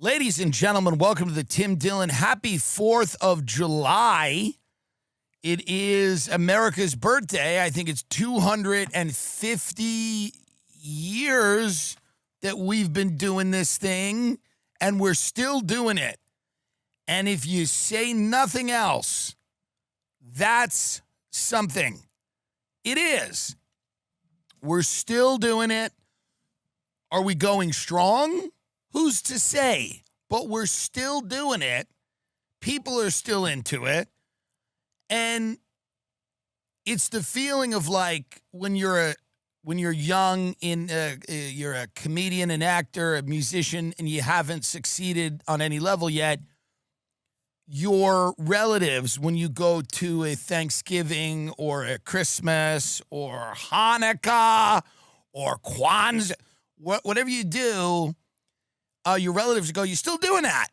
Ladies and gentlemen, welcome to the Tim Dillon. Happy 4th of July. It is America's birthday. I think it's 250 years that we've been doing this thing, and we're still doing it. And if you say nothing else, that's something. It is. We're still doing it. Are we going strong? Who's to say? But we're still doing it. People are still into it. And it's the feeling of like when you're young, you're a comedian, an actor, a musician, and you haven't succeeded on any level yet. Your relatives, when you go to a Thanksgiving or a Christmas or Hanukkah or Kwanzaa, whatever you do, your relatives go, you still doing that?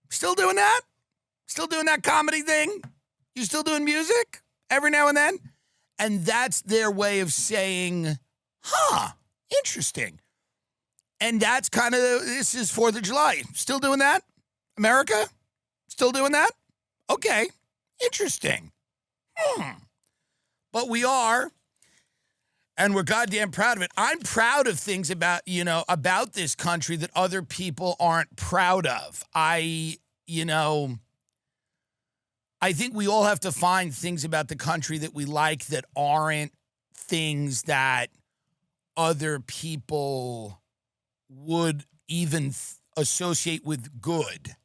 Still doing that? Still doing that comedy thing? You still doing music every now and then? And that's their way of saying, interesting. And that's kind of, this is 4th of July. Still doing that? America? Still doing that? Okay. Interesting. But we are. And we're goddamn proud of it. I'm proud of things about this country that other people aren't proud of. I think we all have to find things about the country that we like that aren't things that other people would even associate with good.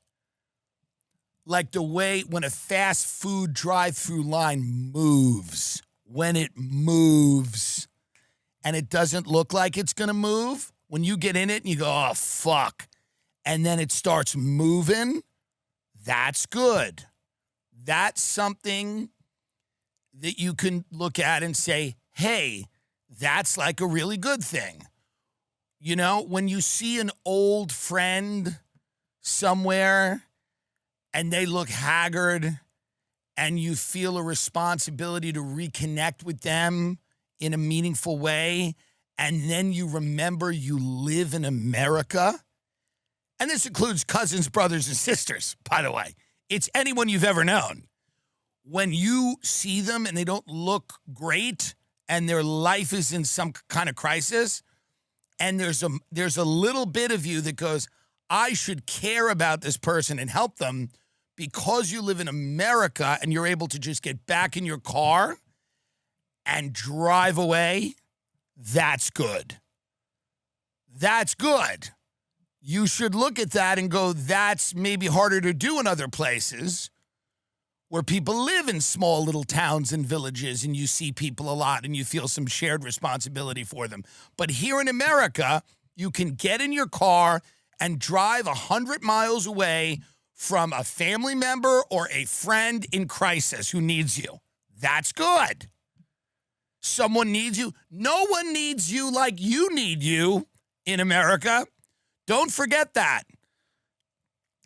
Like the way when a fast food drive-through line moves, when it moves, and it doesn't look like it's going to move, when you get in it and you go, oh, fuck, and then it starts moving, that's good. That's something that you can look at and say, hey, that's like a really good thing. You know, when you see an old friend somewhere and they look haggard and you feel a responsibility to reconnect with them in a meaningful way, and then you remember you live in America, and this includes cousins, brothers, and sisters, by the way. It's anyone you've ever known. When you see them and they don't look great and their life is in some kind of crisis, and there's a little bit of you that goes, I should care about this person and help them because you live in America and you're able to just get back in your car and drive away, that's good. That's good. You should look at that and go, that's maybe harder to do in other places where people live in small little towns and villages and you see people a lot and you feel some shared responsibility for them. But here in America, you can get in your car and drive 100 miles away from a family member or a friend in crisis who needs you. That's good. Someone needs you. No one needs you like you need you in America. Don't forget that.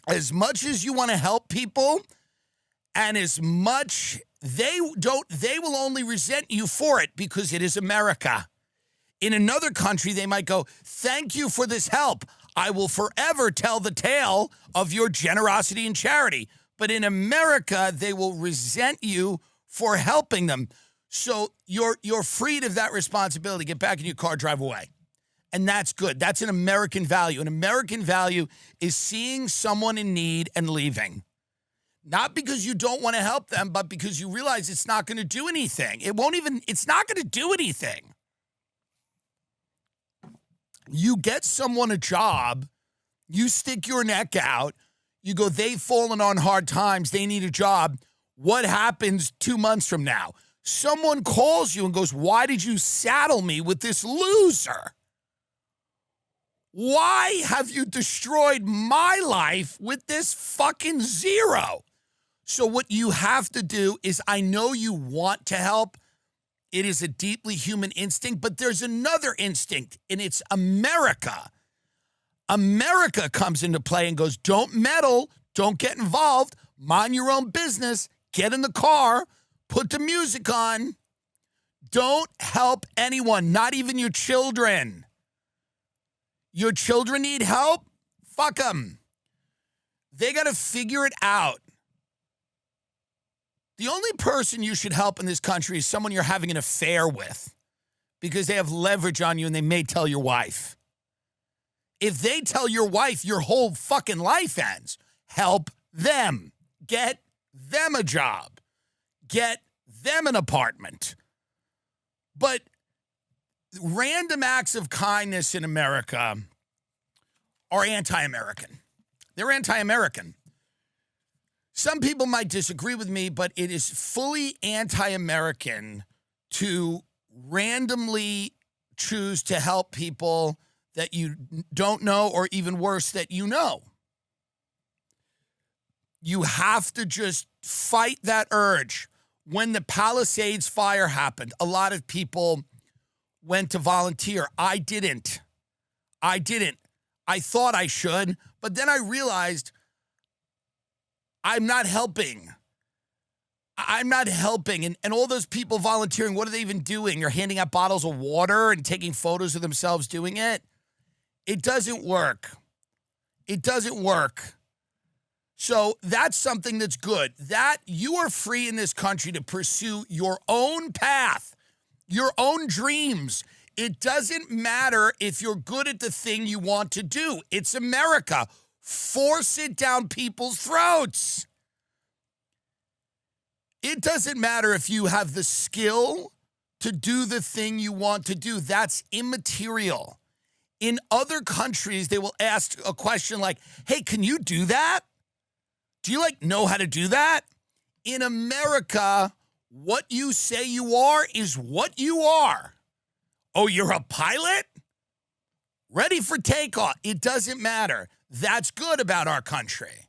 As much as you want to help people, and as much they will only resent you for it because it is America. In another country, they might go, thank you for this help. I will forever tell the tale of your generosity and charity. But in America, they will resent you for helping them. So you're freed of that responsibility. Get back in your car, drive away. And that's good. That's an American value. An American value is seeing someone in need and leaving. Not because you don't want to help them, but because you realize it's not going to do anything. It's not going to do anything. You get someone a job, you stick your neck out, you go, they've fallen on hard times, they need a job. What happens 2 months from now? Someone calls you and goes, why did you saddle me with this loser? Why have you destroyed my life with this fucking zero? So what you have to do is, I know you want to help. It is a deeply human instinct, but there's another instinct, and it's America. America comes into play and goes, don't meddle, don't get involved, mind your own business, get in the car, put the music on. Don't help anyone, not even your children. Your children need help? Fuck them. They got to figure it out. The only person you should help in this country is someone you're having an affair with because they have leverage on you and they may tell your wife. If they tell your wife, your whole fucking life ends. Help them. Get them a job. Get them an apartment. But random acts of kindness in America are anti-American. They're anti-American. Some people might disagree with me, but it is fully anti-American to randomly choose to help people that you don't know, or even worse, that you know. You have to just fight that urge. When the Palisades fire happened, a lot of people went to volunteer. I didn't. I thought I should, but then I realized I'm not helping. And all those people volunteering, what are they even doing? They're handing out bottles of water and taking photos of themselves doing it. It doesn't work. So that's something that's good. That you are free in this country to pursue your own path, your own dreams. It doesn't matter if you're good at the thing you want to do. It's America. Force it down people's throats. It doesn't matter if you have the skill to do the thing you want to do. That's immaterial. In other countries, they will ask a question like, hey, can you do that? Do you know how to do that? In America, what you say you are is what you are. Oh, you're a pilot? Ready for takeoff. It doesn't matter. That's good about our country.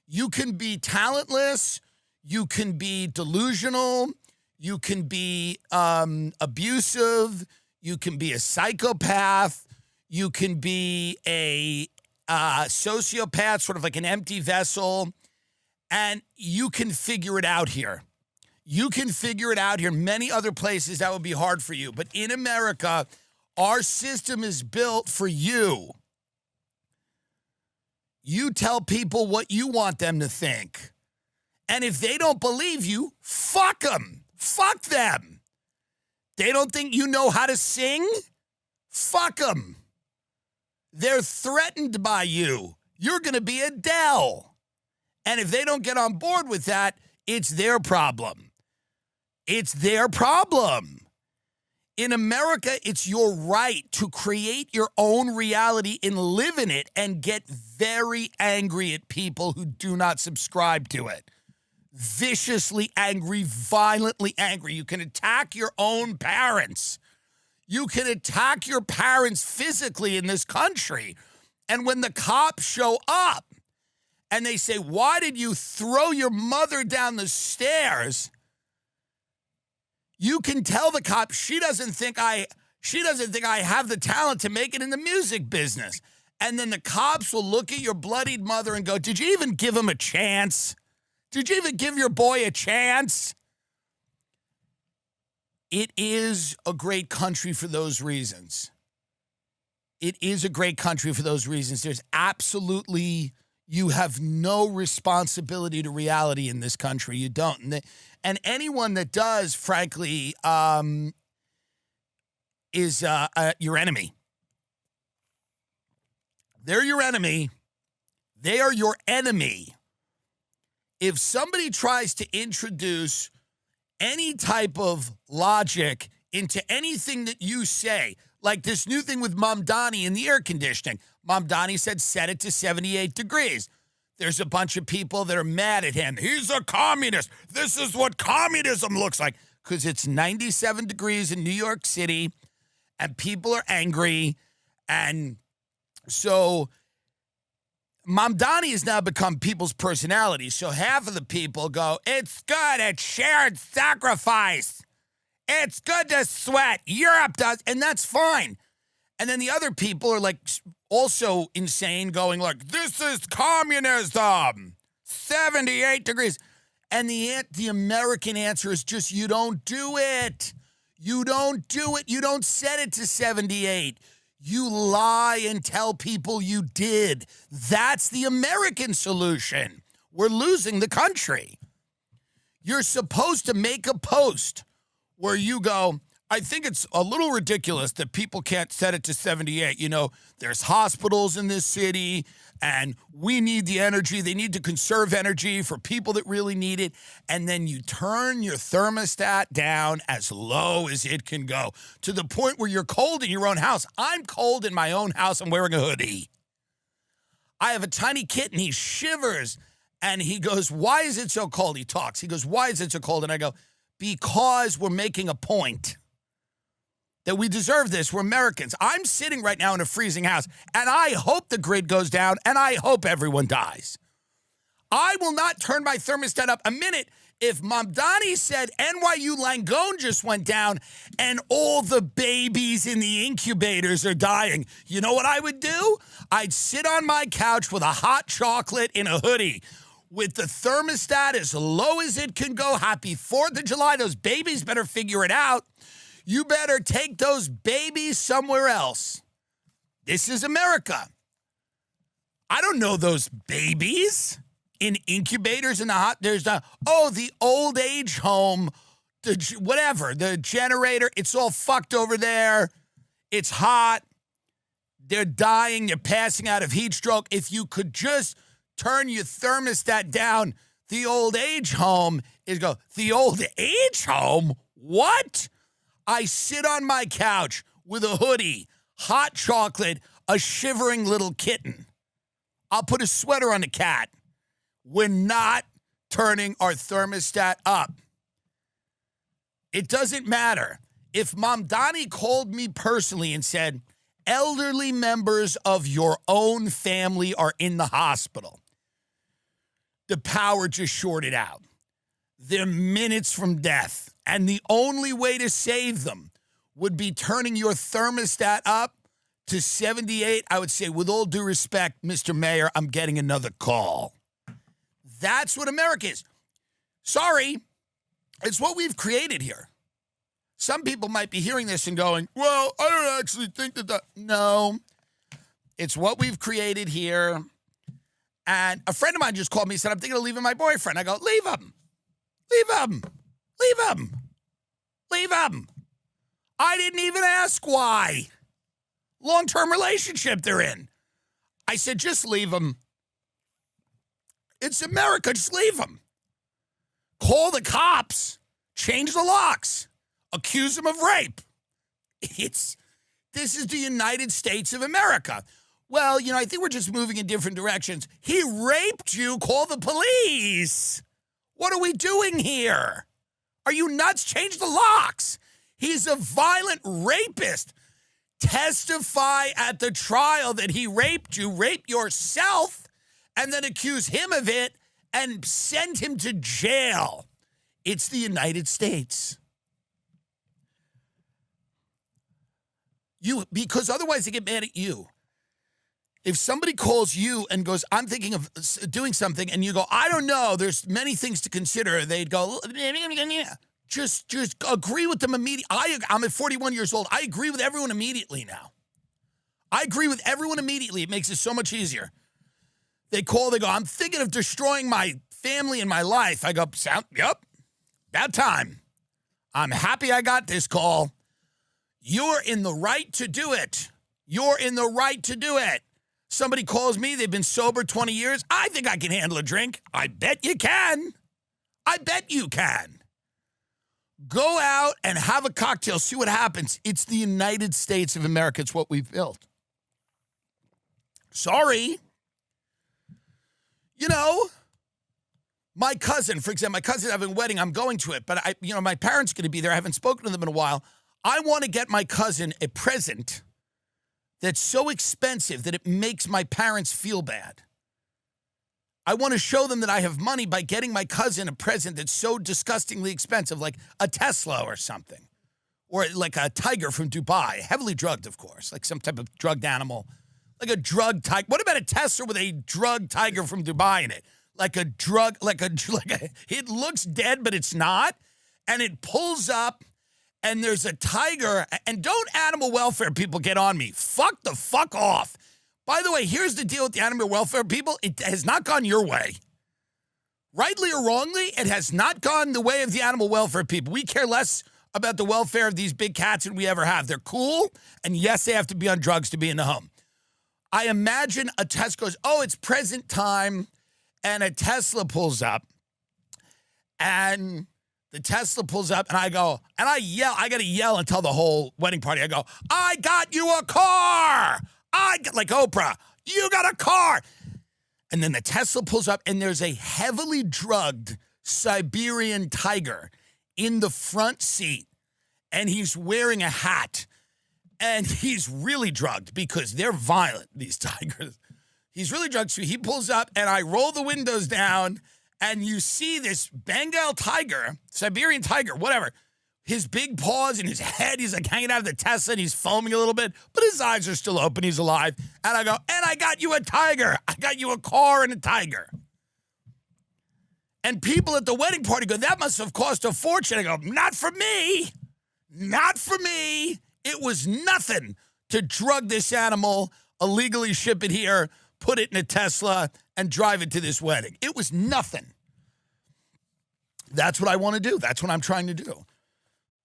You can be talentless. You can be delusional. You can be abusive. You can be a psychopath. You can be a sociopath, sort of like an empty vessel. And you can figure it out here. Many other places, that would be hard for you. But in America, our system is built for you. You tell people what you want them to think. And if they don't believe you, fuck them. Fuck them. They don't think you know how to sing? Fuck them. They're threatened by you. You're going to be Adele. And if they don't get on board with that, it's their problem. In America, it's your right to create your own reality and live in it and get very angry at people who do not subscribe to it. Viciously angry, violently angry. You can attack your own parents. You can attack your parents physically in this country. And when the cops show up and they say, why did you throw your mother down the stairs? You can tell the cop she doesn't think I have the talent to make it in the music business. And then the cops will look at your bloodied mother and go, did you even give him a chance? Did you even give your boy a chance? It is a great country for those reasons. There's absolutely, you have no responsibility to reality in this country. You don't. And anyone that does, frankly, is your enemy. They're your enemy. They are your enemy. If somebody tries to introduce any type of logic into anything that you say, like this new thing with Mamdani in the air conditioning. Mamdani said, set it to 78 degrees. There's a bunch of people that are mad at him. He's a communist. This is what communism looks like. Because it's 97 degrees in New York City, and people are angry. And so Mamdani has now become people's personality. So half of the people go, it's good, it's shared sacrifice. It's good to sweat. Europe does, and that's fine. And then the other people are like also insane, going like, this is communism, 78 degrees. And the American answer is just, you don't do it. You don't do it. You don't set it to 78. You lie and tell people you did. That's the American solution. We're losing the country. You're supposed to make a post where you go, I think it's a little ridiculous that people can't set it to 78. You know, there's hospitals in this city, and we need the energy. They need to conserve energy for people that really need it. And then you turn your thermostat down as low as it can go to the point where you're cold in your own house. I'm cold in my own house. I'm wearing a hoodie. I have a tiny kitten. He shivers, and he goes, why is it so cold? He talks. He goes, why is it so cold? And I go, because we're making a point that we deserve this. We're Americans. I'm sitting right now in a freezing house, and I hope the grid goes down, and I hope everyone dies. I will not turn my thermostat up a minute if Mamdani said NYU Langone just went down and all the babies in the incubators are dying. You know what I would do? I'd sit on my couch with a hot chocolate in a hoodie with the thermostat as low as it can go. Happy 4th of July. Those babies better figure it out. You better take those babies somewhere else. This is America. I don't know those babies in incubators in the hot. There's the old age home, the generator. It's all fucked over there. It's hot. They're dying. They're passing out of heat stroke. If you could just turn your thermostat down, the old age home is go. The old age home? What? I sit on my couch with a hoodie, hot chocolate, a shivering little kitten. I'll put a sweater on the cat. We're not turning our thermostat up. It doesn't matter. If Mamdani called me personally and said, elderly members of your own family are in the hospital, the power just shorted out. They're minutes from death. And the only way to save them would be turning your thermostat up to 78. I would say, with all due respect, Mr. Mayor, I'm getting another call. That's what America is. Sorry, it's what we've created here. Some people might be hearing this and going, well, I don't actually think that. No, it's what we've created here. And a friend of mine just called me and said, I'm thinking of leaving my boyfriend. I go, leave him. Leave him. Leave him. Leave him. I didn't even ask why. Long-term relationship they're in. I said, just leave him. It's America. Just leave him. Call the cops. Change the locks. Accuse him of rape. This is the United States of America. Well, I think we're just moving in different directions. He raped you. Call the police. What are we doing here? Are you nuts? Change the locks. He's a violent rapist. Testify at the trial that he raped you, rape yourself, and then accuse him of it and send him to jail. It's the United States. Because otherwise they get mad at you. If somebody calls you and goes, I'm thinking of doing something, and you go, I don't know, there's many things to consider, they'd go, just agree with them immediately. I'm at 41 years old. I agree with everyone immediately now. I agree with everyone immediately. It makes it so much easier. They call, they go, I'm thinking of destroying my family and my life. I go, yep, about time. I'm happy I got this call. You're in the right to do it. You're in the right to do it. Somebody calls me, they've been sober 20 years. I think I can handle a drink. I bet you can. I bet you can. Go out and have a cocktail. See what happens. It's the United States of America. It's what we've built. Sorry. My cousin, for example, my cousin having a wedding. I'm going to it, but my parents are going to be there. I haven't spoken to them in a while. I want to get my cousin a present that's so expensive that it makes my parents feel bad. I want to show them that I have money by getting my cousin a present that's so disgustingly expensive, like a Tesla or something, or like a tiger from Dubai, heavily drugged, of course, like some type of drugged animal, like a drug tiger. What about a Tesla with a drug tiger from Dubai in it? It looks dead, but it's not, and it pulls up, and there's a tiger, and don't animal welfare people get on me. Fuck the fuck off. By the way, here's the deal with the animal welfare people. It has not gone your way. Rightly or wrongly, it has not gone the way of the animal welfare people. We care less about the welfare of these big cats than we ever have. They're cool, and yes, they have to be on drugs to be in the home. I imagine a Tesla goes, oh, it's present time, and a Tesla pulls up, and the Tesla pulls up, and I go, and I yell. I got to yell and tell the whole wedding party. I go, I got you a car. Like Oprah, you got a car. And then the Tesla pulls up, and there's a heavily drugged Siberian tiger in the front seat, and he's wearing a hat, and he's really drugged because they're violent, these tigers. He's really drugged, so he pulls up, and I roll the windows down, and you see this Bengal tiger, Siberian tiger, whatever, his big paws and his head, he's like hanging out of the Tesla, and he's foaming a little bit, but his eyes are still open, he's alive. And I go, and I got you a tiger. I got you a car and a tiger. And people at the wedding party go, that must have cost a fortune. I go, not for me. Not for me. It was nothing to drug this animal, illegally ship it here, put it in a Tesla, and drive it to this wedding. It was nothing. That's what I want to do. That's what I'm trying to do.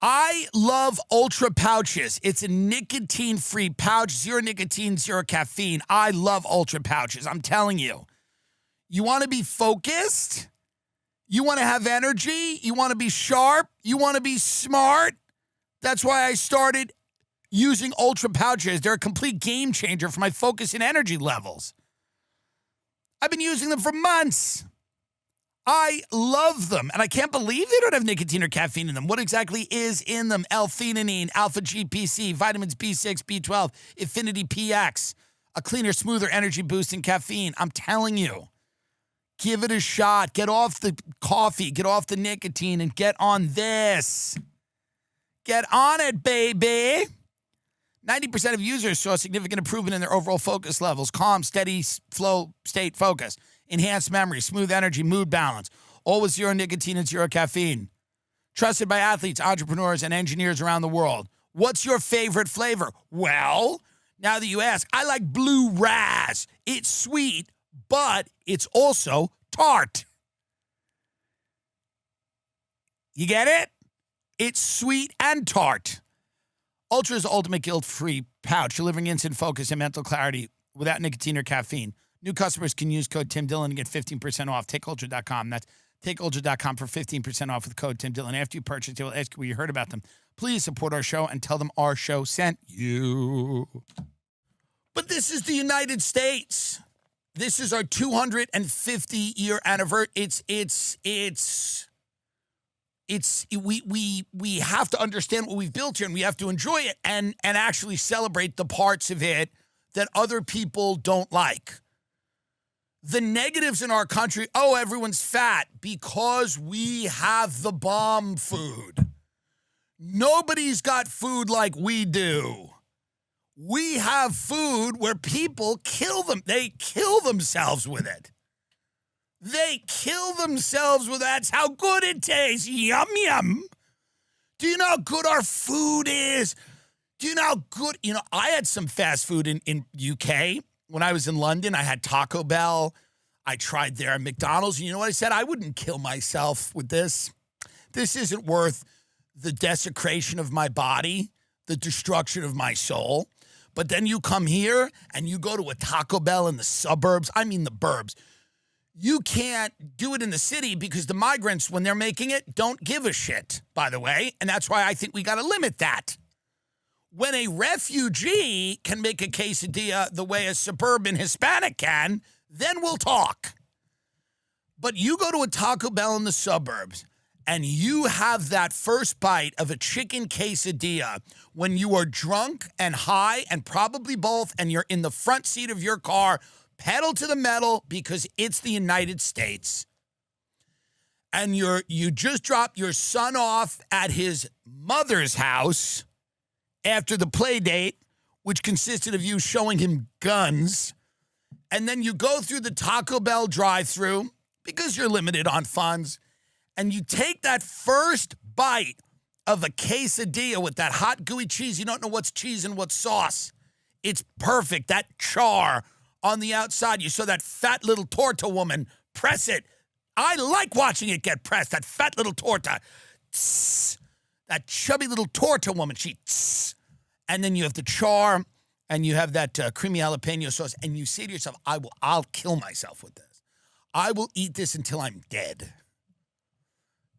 I love Ultra pouches. It's a nicotine-free pouch, zero nicotine, zero caffeine. I love Ultra pouches. I'm telling you. You want to be focused? You want to have energy? You want to be sharp? You want to be smart? That's why I started using Ultra pouches. They're a complete game changer for my focus and energy levels. I've been using them for months. I love them, and I can't believe they don't have nicotine or caffeine in them. What exactly is in them? L-theanine, alpha-GPC, vitamins B6, B12, Affinity PX, a cleaner, smoother energy boost in caffeine. I'm telling you, give it a shot. Get off the coffee, get off the nicotine, and get on this. Get on it, baby. 90% of users saw significant improvement in their overall focus levels. Calm, steady flow state focus. Enhanced memory, smooth energy, mood balance. All with zero nicotine and zero caffeine. Trusted by athletes, entrepreneurs, and engineers around the world. What's your favorite flavor? Well, now that you ask, I like Blue Raz. It's sweet, but it's also tart. You get it? It's sweet and tart. Ultra's ultimate guilt-free pouch, delivering instant focus and mental clarity without nicotine or caffeine. New customers can use code Tim Dillon to get 15% off. TakeUltra.com. That's TakeUltra.com for 15% off with code Tim Dillon. After you purchase, they will ask you where you heard about them. Please support our show and tell them our show sent you. But this is the United States. This is our 250-year anniversary. We have to understand what we've built here, and we have to enjoy it and actually celebrate the parts of it that other people don't like. The negatives in our country, oh, everyone's fat because we have the bomb food. Nobody's got food like we do. We have food where people kill them. They kill themselves with it. They kill themselves with that's how good it tastes. Yum, yum. Do you know how good our food is? Do you know how good, I had some fast food in UK. When I was in London, I had Taco Bell. I tried there at McDonald's. And you know what I said? I wouldn't kill myself with this. This isn't worth the desecration of my body, the destruction of my soul. But then you come here and you go to a Taco Bell in the suburbs. I mean the burbs. You can't do it in the city because the migrants, when they're making it, don't give a shit, by the way. And that's why I think we got to limit that. When a refugee can make a quesadilla the way a suburban Hispanic can, then we'll talk. But you go to a Taco Bell in the suburbs and you have that first bite of a chicken quesadilla when you are drunk and high and probably both, and you're in the front seat of your car, pedal to the metal because it's the United States. And you just dropped your son off at his mother's house after the play date, which consisted of you showing him guns. And then you go through the Taco Bell drive-thru because you're limited on funds. And you take that first bite of a quesadilla with that hot, gooey cheese. You don't know what's cheese and what's sauce. It's perfect. That char on the outside. You saw that fat little torta woman press it. I like watching it get pressed, that fat little torta. Tss, that chubby little torta woman. And then you have the char, and you have that creamy jalapeno sauce, and you say to yourself, I'll kill myself with this. I will eat this until I'm dead.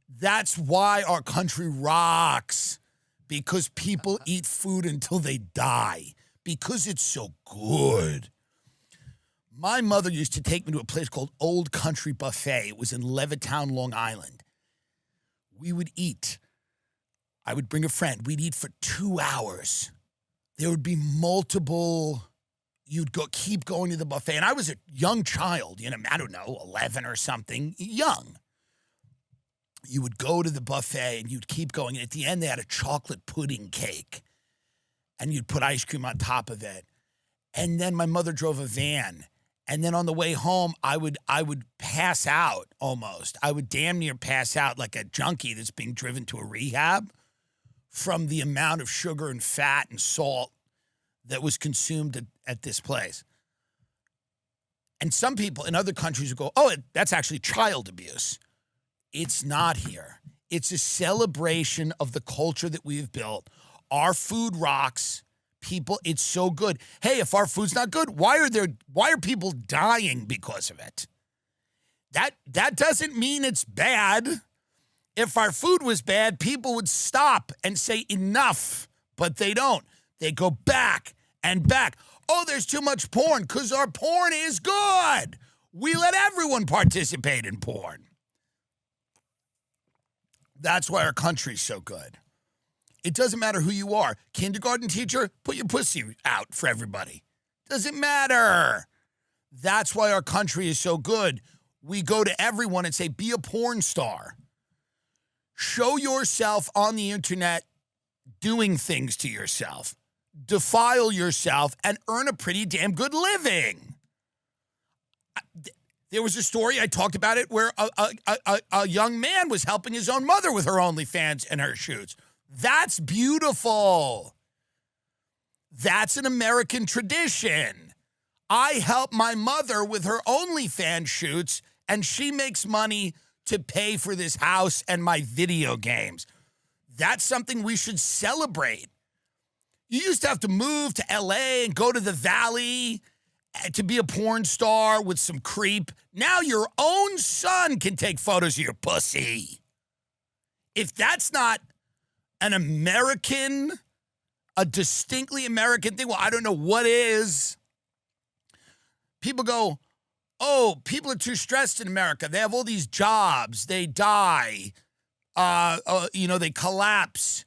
That's why our country rocks, because people eat food until they die, because it's so good. My mother used to take me to a place called Old Country Buffet. It was in Levittown, Long Island. We would eat. I would bring a friend. We'd eat for 2 hours. There would be multiple. You'd keep going to the buffet. And I was a young child, I don't know, 11 or something, young. You would go to the buffet and you'd keep going. And at the end, they had a chocolate pudding cake. And you'd put ice cream on top of it. And then my mother drove a van. And then on the way home, I would pass out almost. I would damn near pass out like a junkie that's being driven to a rehab from the amount of sugar and fat and salt that was consumed at this place. And some people in other countries would go, oh, that's actually child abuse. It's not here. It's a celebration of the culture that we've built. Our food rocks. People, it's so good. Hey, if our food's not good, why are people dying because of it? That doesn't mean it's bad. If our food was bad, people would stop and say enough, but they don't. They go back and back. Oh, there's too much porn because our porn is good. We let everyone participate in porn. That's why our country's so good. It doesn't matter who you are. Kindergarten teacher, put your pussy out for everybody. Doesn't matter. That's why our country is so good. We go to everyone and say, be a porn star. Show yourself on the internet doing things to yourself. Defile yourself and earn a pretty damn good living. There was a story, I talked about it, where a young man was helping his own mother with her OnlyFans and her shoots. That's beautiful. That's an American tradition. I help my mother with her OnlyFans shoots, and she makes money to pay for this house and my video games. That's something we should celebrate. You used to have to move to LA and go to the Valley to be a porn star with some creep. Now your own son can take photos of your pussy. If that's not an American, a distinctly American thing, well, I don't know what is. People go, oh, people are too stressed in America. They have all these jobs. They die. They collapse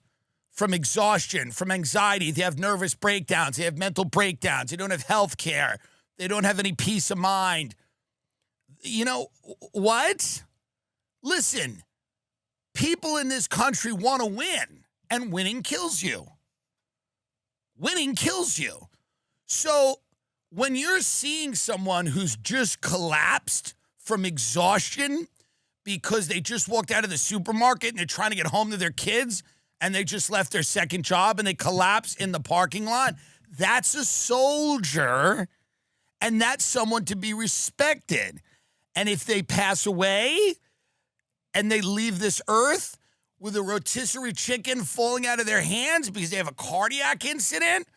from exhaustion, from anxiety. They have nervous breakdowns. They have mental breakdowns. They don't have health care. They don't have any peace of mind. You know what? Listen, people in this country want to win, and winning kills you. Winning kills you. So when you're seeing someone who's just collapsed from exhaustion because they just walked out of the supermarket and they're trying to get home to their kids and they just left their second job and they collapse in the parking lot, that's a soldier, and that's someone to be respected. And if they pass away and they leave this earth with a rotisserie chicken falling out of their hands because they have a cardiac incident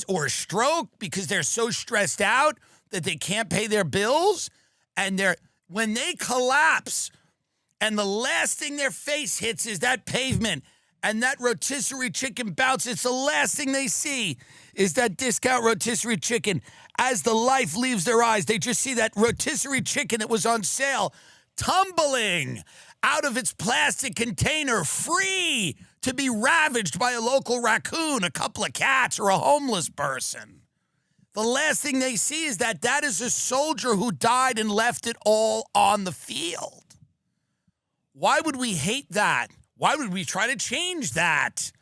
or a stroke because they're so stressed out that they can't pay their bills, and when they collapse and the last thing their face hits is that pavement and that rotisserie chicken bounces, it's the last thing they see is that discount rotisserie chicken. As the life leaves their eyes, they just see that rotisserie chicken that was on sale tumbling out of its plastic container, free to be ravaged by a local raccoon, a couple of cats, or a homeless person. The last thing they see is that is a soldier who died and left it all on the field. Why would we hate that? Why would we try to change that?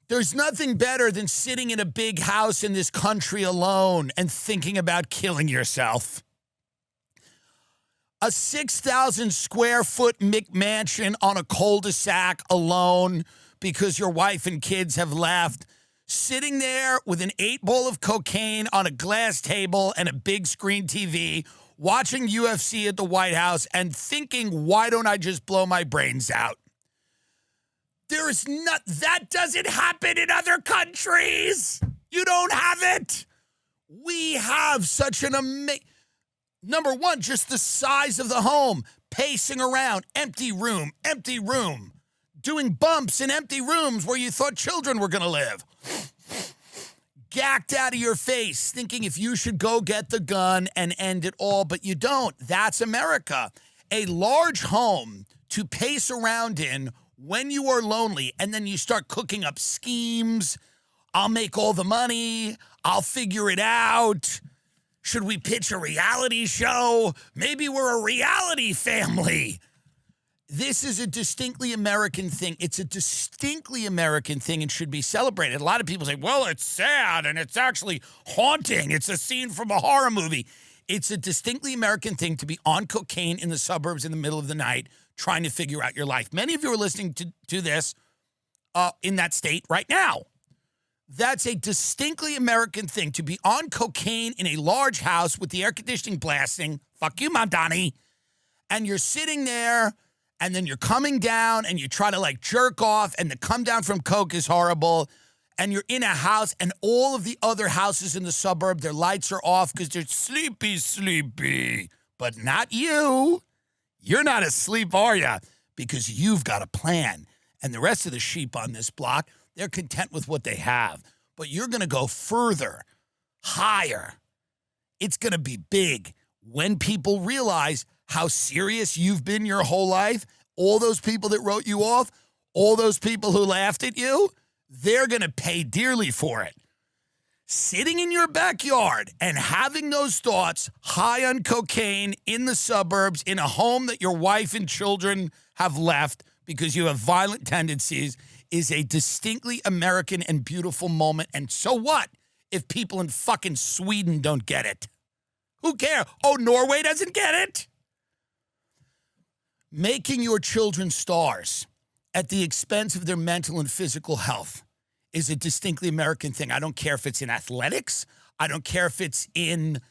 There's nothing better than sitting in a big house in this country alone and thinking about killing yourself. A 6,000 square foot McMansion on a cul-de-sac alone because your wife and kids have left, sitting there with an 8-ball of cocaine on a glass table and a big screen TV, watching UFC at the White House and thinking, why don't I just blow my brains out? That doesn't happen in other countries. You don't have it. We have such an amazing... Number one, just the size of the home, pacing around, empty room, doing bumps in empty rooms where you thought children were going to live. Gacked out of your face, thinking if you should go get the gun and end it all, but you don't. That's America. A large home to pace around in when you are lonely, and then you start cooking up schemes. I'll make all the money. I'll figure it out. Should we pitch a reality show? Maybe we're a reality family. This is a distinctly American thing. It's a distinctly American thing and should be celebrated. A lot of people say, well, it's sad and it's actually haunting. It's a scene from a horror movie. It's a distinctly American thing to be on cocaine in the suburbs in the middle of the night trying to figure out your life. Many of you are listening to this in that state right now. That's a distinctly American thing, to be on cocaine in a large house with the air conditioning blasting. Fuck you, Mamdani. And you're sitting there, and then you're coming down, and you try to, like, jerk off, and the come down from coke is horrible. And you're in a house, and all of the other houses in the suburb, their lights are off because they're sleepy. But not you. You're not asleep, are you? Because you've got a plan. And the rest of the sheep on this block, they're content with what they have. But you're going to go further, higher. It's going to be big when people realize how serious you've been your whole life. All those people that wrote you off, all those people who laughed at you, they're going to pay dearly for it. Sitting in your backyard and having those thoughts, high on cocaine in the suburbs, in a home that your wife and children have left because you have violent tendencies, is a distinctly American and beautiful moment. And so what if people in fucking Sweden don't get it? Who cares? Oh, Norway doesn't get it? Making your children stars at the expense of their mental and physical health is a distinctly American thing. I don't care if it's in athletics. I don't care if it's in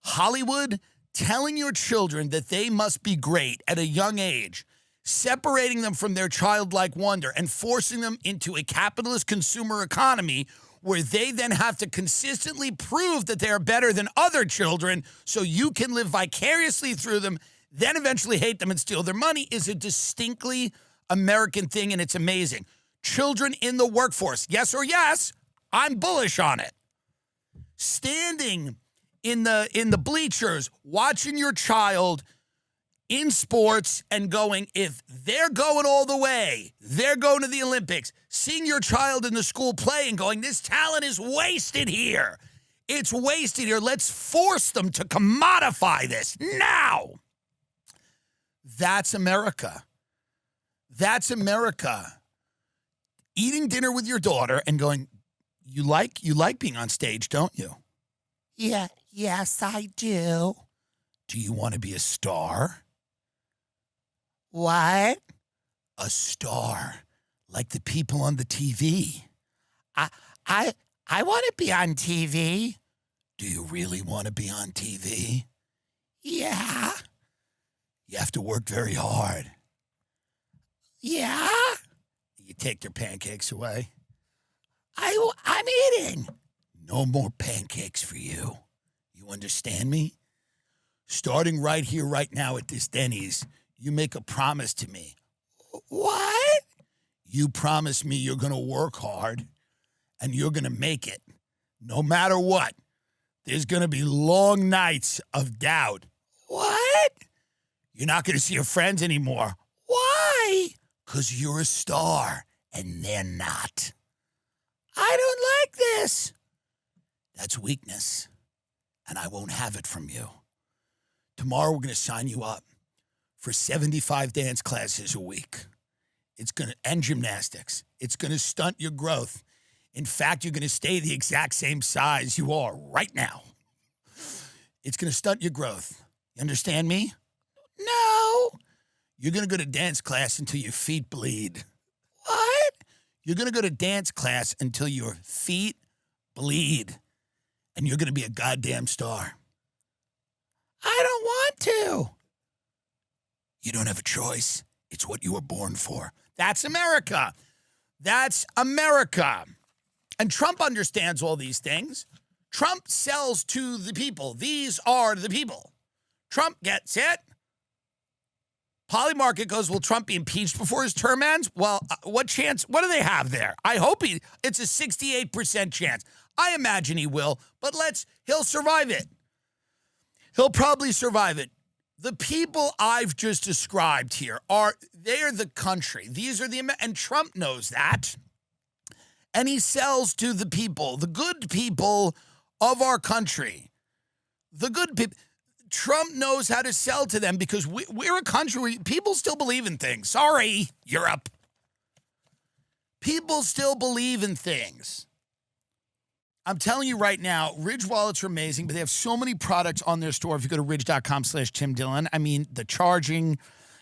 Hollywood. Telling your children that they must be great at a young age, separating them from their childlike wonder and forcing them into a capitalist consumer economy where they then have to consistently prove that they are better than other children so you can live vicariously through them, then eventually hate them and steal their money, is a distinctly American thing, and it's amazing. Children in the workforce, yes or yes, I'm bullish on it. Standing in the bleachers, watching your child in sports and going, if they're going all the way, they're going to the Olympics, seeing your child in the school play and going, this talent is wasted here. It's wasted here. Let's force them to commodify this now. That's America. That's America. Eating dinner with your daughter and going, you like being on stage, don't you? Yeah, yes, I do. Do you want to be a star? What? A star, like the people on the TV. I want to be on TV. Do you really want to be on TV? Yeah. You have to work very hard. Yeah. You take their pancakes away. I'm eating. No more pancakes for you. You understand me? Starting right here, right now at this Denny's, you make a promise to me. What? You promise me you're going to work hard and you're going to make it. No matter what. There's going to be long nights of doubt. What? You're not going to see your friends anymore. Why? Because you're a star and they're not. I don't like this. That's weakness, and I won't have it from you. Tomorrow we're going to sign you up for 75 dance classes a week. It's going to end gymnastics. It's going to stunt your growth. In fact, you're going to stay the exact same size you are right now. It's going to stunt your growth. You understand me? No. You're going to go to dance class until your feet bleed. What? You're going to go to dance class until your feet bleed. And you're going to be a goddamn star. I don't want to. You don't have a choice. It's what you were born for. That's America. That's America. And Trump understands all these things. Trump sells to the people. These are the people. Trump gets it. Polymarket goes, will Trump be impeached before his term ends? Well, what chance? What do they have there? I hope it's a 68% chance. I imagine he will, but he'll survive it. He'll probably survive it. The people I've just described here they're the country. These are and Trump knows that. And he sells to the people, the good people of our country. The good people. Trump knows how to sell to them because we're a country where people still believe in things. Sorry, Europe. People still believe in things. I'm telling you right now, Ridge wallets are amazing, but they have so many products on their store. If you go to ridge.com/Tim Dillon, I mean, the charging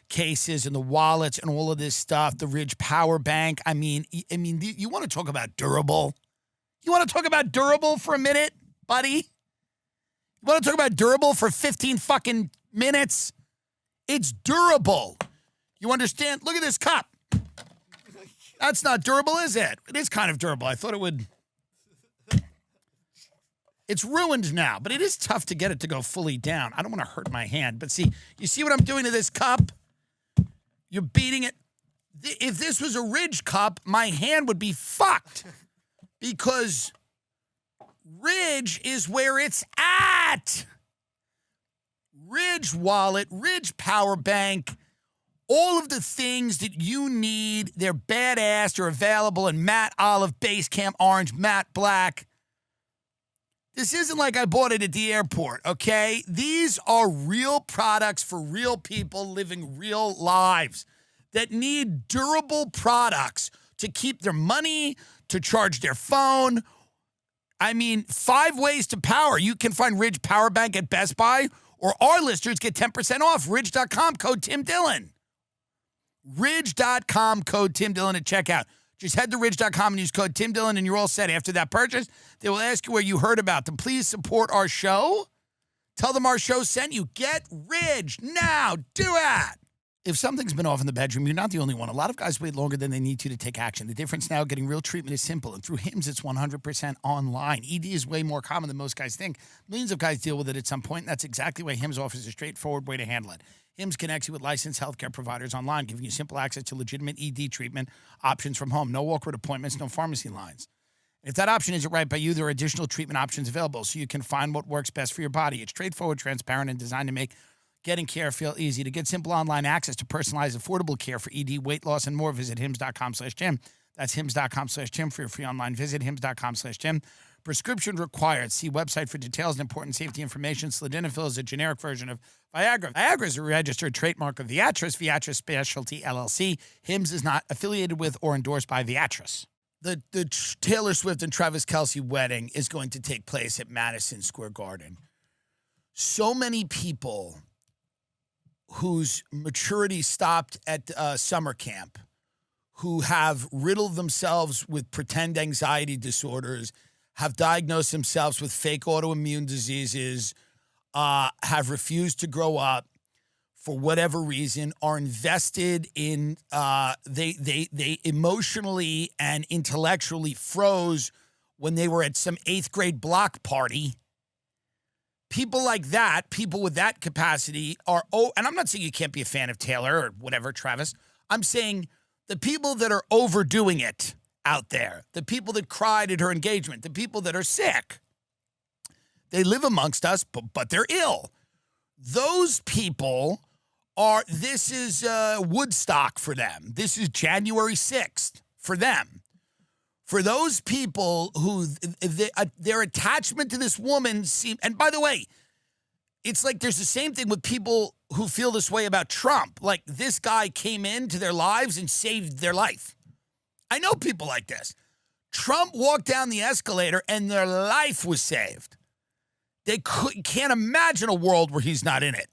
cases and the wallets and all of this stuff, the Ridge power bank. I mean, you want to talk about durable? You want to talk about durable for a minute, buddy? You want to talk about durable for 15 fucking minutes? It's durable. You understand? Look at this cup. That's not durable, is it? It is kind of durable. I thought it would. It's ruined now, but it is tough to get it to go fully down. I don't want to hurt my hand, but you see what I'm doing to this cup? You're beating it. If this was a Ridge cup, my hand would be fucked because Ridge is where it's at. Ridge wallet, Ridge power bank, all of the things that you need, they're badass, they're available in matte olive, base camp orange, matte black. This isn't like I bought it at the airport, okay? These are real products for real people living real lives that need durable products to keep their money, to charge their phone. I mean, 5 ways to power. You can find Ridge Power Bank at Best Buy, or our listeners get 10% off. Ridge.com, code Tim Dillon. Ridge.com, code Tim Dillon at checkout. Just head to ridge.com and use code Tim Dillon and you're all set. After that purchase, they will ask you where you heard about them. Please support our show. Tell them our show sent you. Get Ridge now. Do it. If something's been off in the bedroom, you're not the only one. A lot of guys wait longer than they need to take action. The difference now, getting real treatment is simple. And through HIMS, it's 100% online. ED is way more common than most guys think. Millions of guys deal with it at some point, and that's exactly why HIMS offers a straightforward way to handle it. HIMS connects you with licensed healthcare providers online, giving you simple access to legitimate ED treatment options from home. No awkward appointments, no pharmacy lines. If that option isn't right by you, there are additional treatment options available so you can find what works best for your body. It's straightforward, transparent, and designed to make getting care feel easy. To get simple online access to personalized, affordable care for ED, weight loss, and more, visit hims.com/Jim. That's hims.com/Jim for your free online visit, hims.com/Jim. Prescription required. See website for details and important safety information. Sildenafil is a generic version of Viagra. Viagra is a registered trademark of Viatris, Viatris Specialty LLC. HIMS is not affiliated with or endorsed by Viatris. The Taylor Swift and Travis Kelce wedding is going to take place at Madison Square Garden. So many people whose maturity stopped at summer camp, who have riddled themselves with pretend anxiety disorders, have diagnosed themselves with fake autoimmune diseases, have refused to grow up for whatever reason, are invested in, they emotionally and intellectually froze when they were at some 8th grade block party. People like that, people with that capacity are, and I'm not saying you can't be a fan of Taylor or whatever, Travis. I'm saying the people that are overdoing it out there, the people that cried at her engagement, the people that are sick, they live amongst us, but they're ill. Those people this is Woodstock for them. This is January 6th for them. For those people who their attachment to this woman and by the way, it's like there's the same thing with people who feel this way about Trump. Like this guy came into their lives and saved their life. I know people like this. Trump walked down the escalator and their life was saved. They can't imagine a world where he's not in it.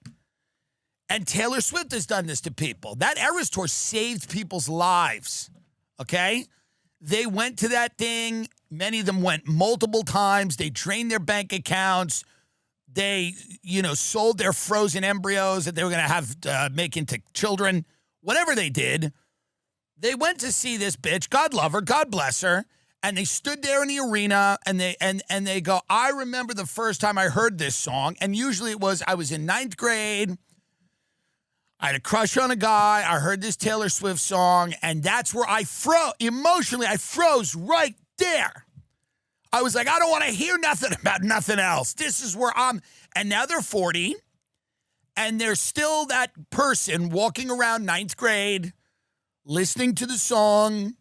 And Taylor Swift has done this to people. That Eras Tour saved people's lives, okay? They went to that thing. Many of them went multiple times. They drained their bank accounts. They, sold their frozen embryos that they were going to have make into children. Whatever they did, they went to see this bitch. God love her. God bless her. And they stood there in the arena, and they go, I remember the first time I heard this song. And usually it was, I was in 9th grade. I had a crush on a guy. I heard this Taylor Swift song, and that's where I froze. Emotionally, I froze right there. I was like, I don't want to hear nothing about nothing else. This is where I'm. And now they're 40, and they're still that person walking around 9th grade, listening to the song,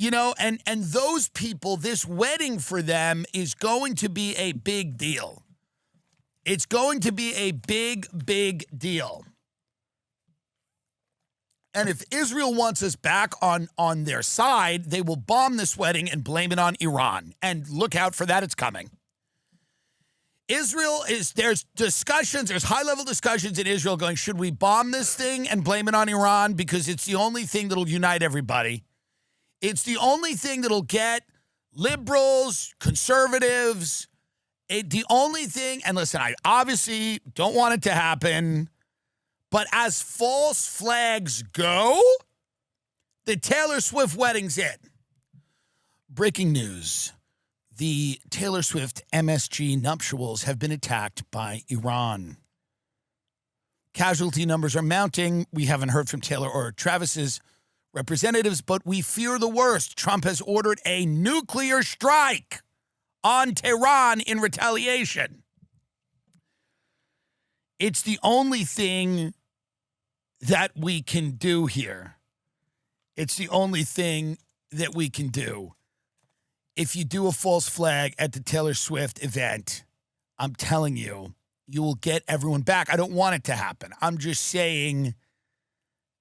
and those people, this wedding for them is going to be a big deal. It's going to be a big, big deal. And if Israel wants us back on their side, they will bomb this wedding and blame it on Iran. And look out for that, it's coming. There's discussions, there's high-level discussions in Israel going, should we bomb this thing and blame it on Iran? Because it's the only thing that'll unite everybody. It's the only thing that'll get liberals, conservatives, the only thing, and listen, I obviously don't want it to happen, but as false flags go, the Taylor Swift wedding's it. Breaking news. The Taylor Swift MSG nuptials have been attacked by Iran. Casualty numbers are mounting. We haven't heard from Taylor or Travis's representatives, but we fear the worst. Trump has ordered a nuclear strike on Tehran in retaliation. It's the only thing that we can do here. It's the only thing that we can do. If you do a false flag at the Taylor Swift event, I'm telling you, you will get everyone back. I don't want it to happen. I'm just saying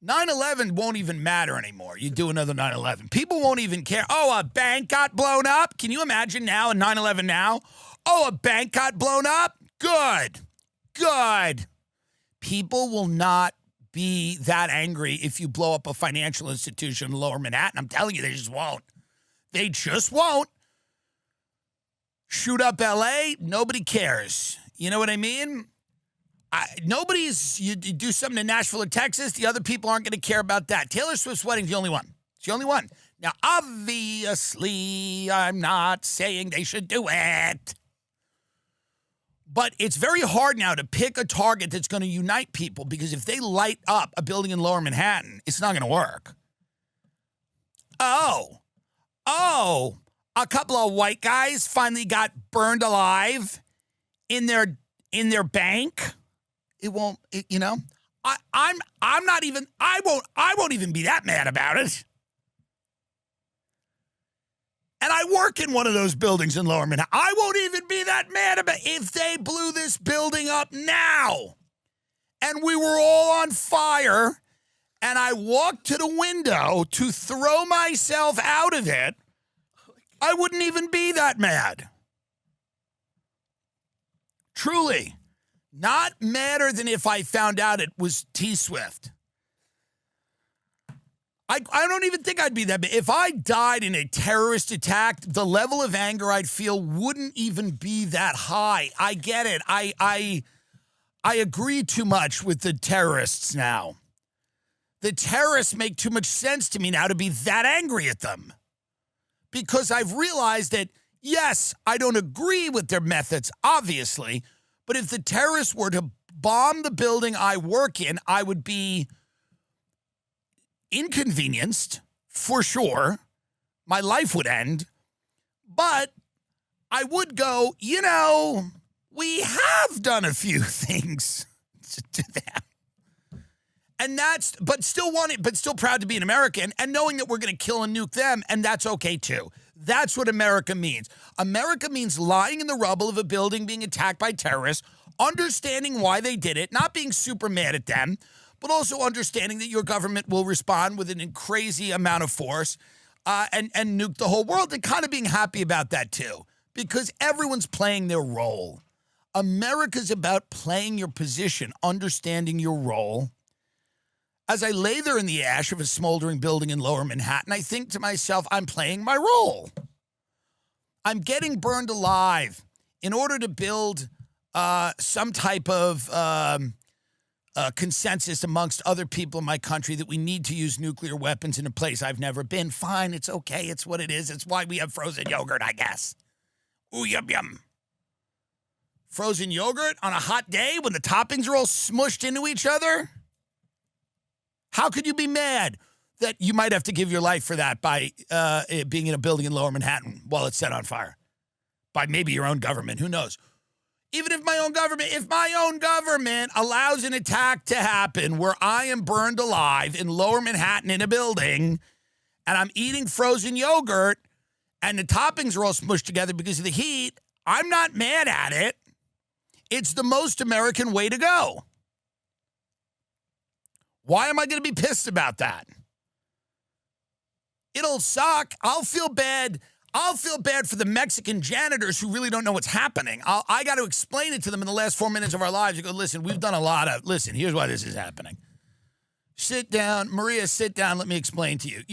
9/11 won't even matter anymore. You do another 9/11. People won't even care. Oh, a bank got blown up? Can you imagine now, a 9/11 now? Oh, a bank got blown up? Good. Good. People will not be that angry if you blow up a financial institution in Lower Manhattan. I'm telling you, they just won't. They just won't. Shoot up L.A., nobody cares. You know what I mean? You do something in Nashville or Texas, the other people aren't going to care about that. Taylor Swift's wedding's the only one. It's the only one. Now, obviously, I'm not saying they should do it. But it's very hard now to pick a target that's going to unite people, because if they light up a building in Lower Manhattan, it's not going to work. Oh, a couple of white guys finally got burned alive in their bank. It won't, I won't even be that mad about it. And I work in one of those buildings in Lower Manhattan. I won't even be that mad about it. If they blew this building up now and we were all on fire and I walked to the window to throw myself out of it, I wouldn't even be that mad. Truly. Not madder than if I found out it was T-Swift. I don't even think I'd be that bad. If I died in a terrorist attack, the level of anger I'd feel wouldn't even be that high. I get it. I agree too much with the terrorists now. The terrorists make too much sense to me now to be that angry at them. Because I've realized that, yes, I don't agree with their methods, obviously, but if the terrorists were to bomb the building I work in, I would be inconvenienced, for sure. My life would end. But I would go, we have done a few things to them. And but still proud to be an American and knowing that we're going to kill and nuke them, and that's okay too. That's what America means. America means lying in the rubble of a building being attacked by terrorists, understanding why they did it, not being super mad at them, but also understanding that your government will respond with an crazy amount of force and nuke the whole world, and kind of being happy about that too, because everyone's playing their role. America's about playing your position, understanding your role. As I lay there in the ash of a smoldering building in Lower Manhattan, I think to myself, I'm playing my role. I'm getting burned alive in order to build some type of consensus amongst other people in my country that we need to use nuclear weapons in a place I've never been. Fine, it's okay, it's what it is. It's why we have frozen yogurt, I guess. Ooh, yum, yum. Frozen yogurt on a hot day when the toppings are all smushed into each other? How could you be mad that you might have to give your life for that by being in a building in Lower Manhattan while it's set on fire? By maybe your own government, who knows? Even if my own government allows an attack to happen where I am burned alive in Lower Manhattan in a building and I'm eating frozen yogurt and the toppings are all smushed together because of the heat, I'm not mad at it. It's the most American way to go. Why am I going to be pissed about that? It'll suck. I'll feel bad. I'll feel bad for the Mexican janitors who really don't know what's happening. I got to explain it to them in the last 4 minutes of our lives. You go, listen, we've done a lot of, listen, here's why this is happening. Sit down. Maria, sit down. Let me explain to you.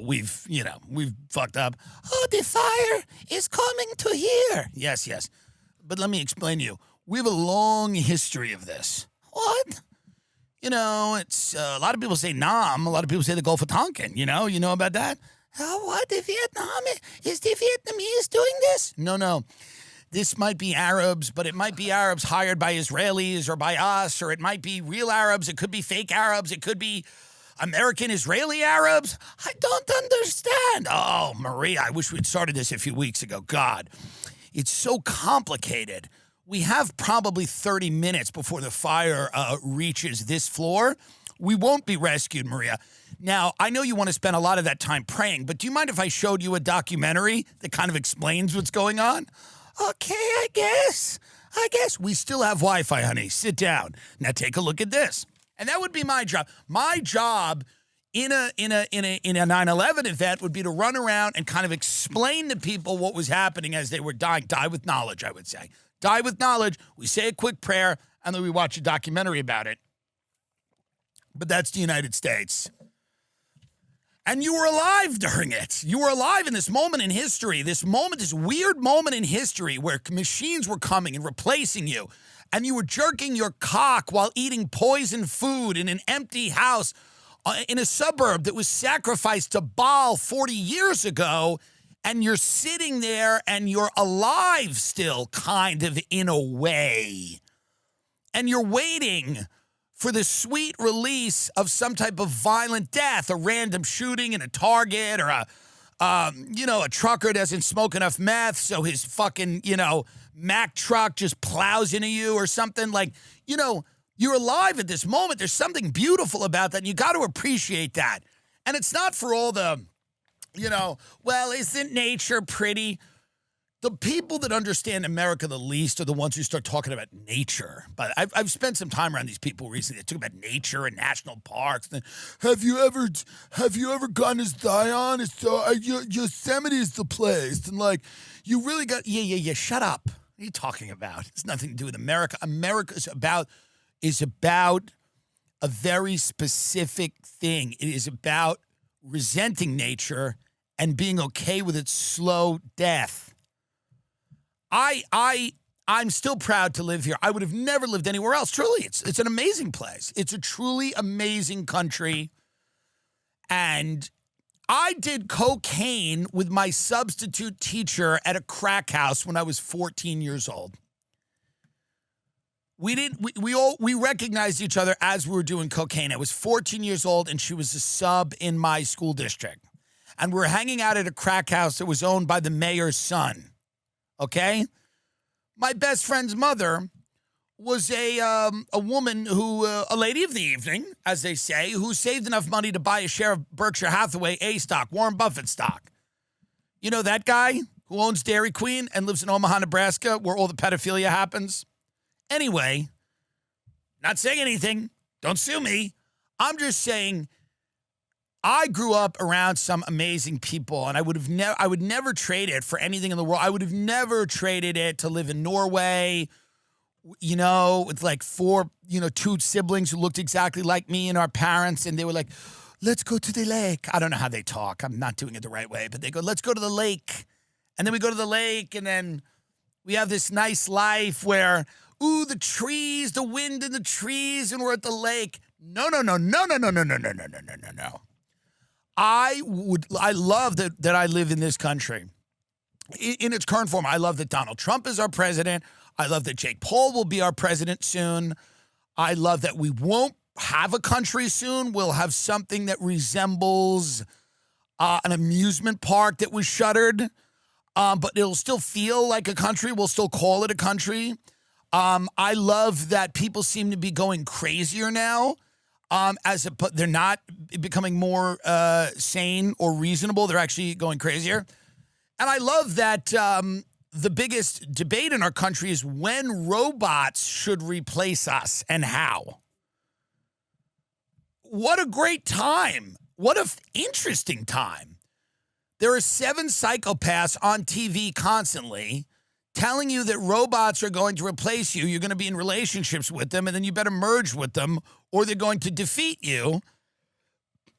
We've fucked up. Oh, the fire is coming to here. Yes. But let me explain to you. We have a long history of this. What? It's a lot of people say Nam. A lot of people say the Gulf of Tonkin. You know about that? Oh, what? The Vietnam? Is the Vietnamese doing this? No. This might be Arabs, but it might be Arabs hired by Israelis or by us, or it might be real Arabs. It could be fake Arabs. It could be American Israeli Arabs. I don't understand. Oh, Maria, I wish we'd started this a few weeks ago. God, it's so complicated. We have probably 30 minutes before the fire reaches this floor. We won't be rescued, Maria. Now, I know you want to spend a lot of that time praying, but do you mind if I showed you a documentary that kind of explains what's going on? Okay, I guess. We still have Wi-Fi, honey. Sit down. Now take a look at this. And that would be my job. My job in a 9/11 event would be to run around and kind of explain to people what was happening as they were dying. Die with knowledge, I would say. Die with knowledge. We say a quick prayer, and then we watch a documentary about it. But that's the United States. And you were alive during it. You were alive in this moment in history, this weird moment in history where machines were coming and replacing you, and you were jerking your cock while eating poisoned food in an empty house in a suburb that was sacrificed to Baal 40 years ago, and you're sitting there and you're alive still, kind of, in a way. And you're waiting for the sweet release of some type of violent death, a random shooting in a Target, or a trucker doesn't smoke enough meth, so his fucking, Mack truck just plows into you or something. Like, you're alive at this moment. There's something beautiful about that, and you got to appreciate that. And it's not for all the, well, isn't nature pretty? The people that understand America the least are the ones who start talking about nature. But I've spent some time around these people recently that talk about nature and national parks. And have you ever gone as Zion? Yosemite is the place. And you really got, yeah, shut up. What are you talking about? It's nothing to do with America. America is about a very specific thing. It is about resenting nature and being okay with its slow death. I'm still proud to live here. I would have never lived anywhere else. Truly, it's an amazing place. It's a truly amazing country. And I did cocaine with my substitute teacher at a crack house when I was 14 years old. We recognized each other as we were doing cocaine. I was 14 years old, and she was a sub in my school district. And we were hanging out at a crack house that was owned by the mayor's son. Okay? My best friend's mother was a woman who, a lady of the evening, as they say, who saved enough money to buy a share of Berkshire Hathaway A stock, Warren Buffett stock. You know that guy who owns Dairy Queen and lives in Omaha, Nebraska, where all the pedophilia happens? Anyway, not saying anything. Don't sue me. I'm just saying I grew up around some amazing people, and I would never trade it for anything in the world. I would have never traded it to live in Norway You know, it's like two siblings who looked exactly like me and our parents, and they were like, let's go to the lake. I don't know how they talk. I'm not doing it the right way, but they go, let's go to the lake. And then we go to the lake, and then we have this nice life where, ooh, the trees, the wind in the trees, and we're at the lake. No. I love that I live in this country. In its current form, I love that Donald Trump is our president. I love that Jake Paul will be our president soon. I love that we won't have a country soon. We'll have something that resembles an amusement park that was shuttered, but it'll still feel like a country. We'll still call it a country. I love that people seem to be going crazier now. But they're not becoming more sane or reasonable. They're actually going crazier. And I love that the biggest debate in our country is when robots should replace us and how. What a great time. What an interesting time. There are 7 psychopaths on TV constantly telling you that robots are going to replace you. You're going to be in relationships with them, and then you better merge with them, or they're going to defeat you.